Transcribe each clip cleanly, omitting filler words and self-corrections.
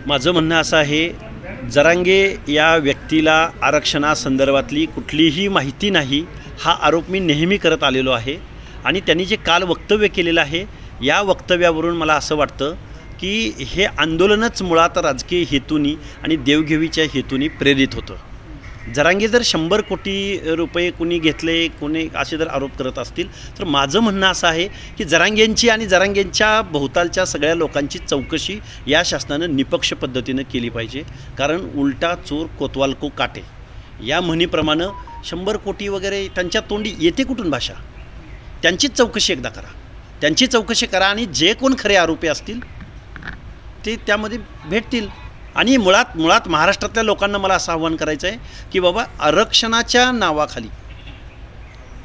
माझं म्हणणं असं आहे, जरांगे या व्यक्तीला आरक्षणासंदर्भातली कुठलीही माहिती नाही हा आरोप मी नेहमी करत आलेलो आहे आणि त्यांनी जे काल वक्तव्य केलेलं आहे या वक्तव्यावरून मला असं वाटतं की हे आंदोलनच मुळात राजकीय हेतूनी आणि देवघेवीच्या हेतूनी प्रेरित होतं। जरांगे जर 100 कोटी रुपये कुणी घेतले कोणी असे जर आरोप करत असतील तर माझं म्हणणं असं आहे की जरांगेंची आणि जरांगेंच्या भोवतालच्या सगळ्या लोकांची चौकशी या शासनानं निपक्ष पद्धतीनं केली पाहिजे। कारण उलटा चोर कोतवाल को काटे या म्हणीप्रमाणे 100 कोटी वगैरे त्यांच्या तोंडी येते कुठून भाषा, त्यांचीच चौकशी एकदा करा, त्यांची चौकशी करा आणि जे कोण खरे आरोपी असतील ते त्यामध्ये भेटतील। आणि मुळात महाराष्ट्रातल्या लोकांना मला असं आव्हान करायचं आहे की बाबा आरक्षणाच्या नावाखाली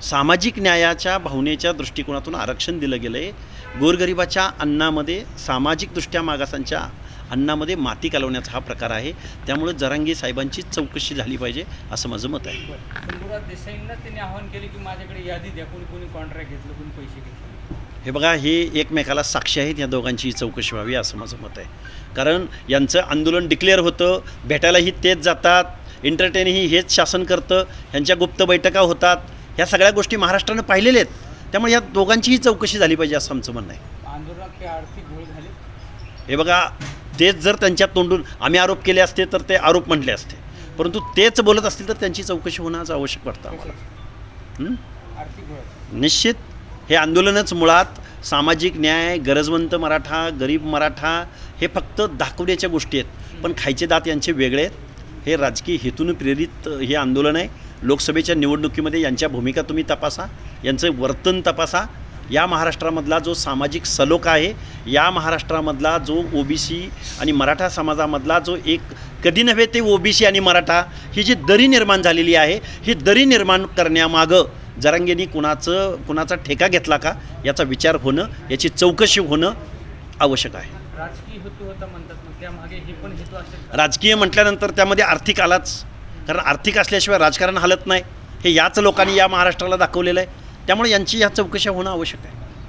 सामाजिक न्यायाच्या भावनेच्या दृष्टिकोनातून आरक्षण दिलं गेलं आहे। गोरगरिबाच्या अन्नामध्ये सामाजिकदृष्ट्या मागासांच्या अन्नामध्ये माती कालवण्याचा हा प्रकार आहे। त्यामुळे जरांगे साहेबांची चौकशी झाली पाहिजे असं माझं मत आहे। शंभूराज देसाईंना त्यांनी आव्हान केले की माझ्याकडे यादी द्या, कोणी कॉन्ट्रॅक्ट घेतलं, कोणी पैसे घेतले। हे बघा, हे एकमेकाला साक्षी आहेत, या दोघांची चौकशी व्हावी असं माझं मत आहे। कारण यांचं आंदोलन डिक्लेअर होतं, भेटायलाही तेच जातात, एंटरटेनही हेच शासन करतं, ह्यांच्या गुप्त बैठका होतात, ह्या सगळ्या गोष्टी महाराष्ट्रानं पाहिलेल्या आहेत। त्यामुळे या दोघांचीही चौकशी झाली पाहिजे असं आमचं म्हणणं आहे। आंदोलनात काही आर्थिक घोळ झाले? हे बघा, तेच जर त्यांच्या तोंडून आम्ही आरोप केले असते तर ते आरोप म्हटले असते, परंतु तेच बोलत असतील तर त्यांची चौकशी होणं आज आवश्यक वाटतं आम्हाला। आर्थिक घोळ निश्चित हे आंदोलनच मुळात सामाजिक न्याय, गरजवंत मराठा, गरीब मराठा हे फक्त दाखवण्याच्या गोष्टी आहेत, पण खायचे दात यांचे वेगळे आहेत। हे राजकीय हेतून प्रेरित हे आंदोलन आहे। लोकसभेच्या निवडणुकीमध्ये यांच्या भूमिका तुम्ही तपासा, यांचं वर्तन तपासा। या महाराष्ट्रामधला जो सामाजिक सलोखा आहे, या महाराष्ट्रामधला जो ओबीसी आणि मराठा समाजामधला जो एक कधी नव्हे ते ओबीसी आणि मराठा ही जी दरी निर्माण झालेली आहे, ही दरी निर्माण करण्यामागं जरांगेंनी कुणाचा ठेका घेतला का याचा विचार होणं, याची चौकशी होणं आवश्यक आहे। राजकीय हेतू होता म्हणतात, मग त्यामागे हे पण हेतू असेल? राजकीय म्हटल्यानंतर त्यामध्ये आर्थिक आलाच, कारण आर्थिक असल्याशिवाय राजकारण हालत नाही, हे याच लोकांनी या महाराष्ट्राला दाखवलेलं आहे। त्यामुळे यांची या चौकशा होणं आवश्यक आहे।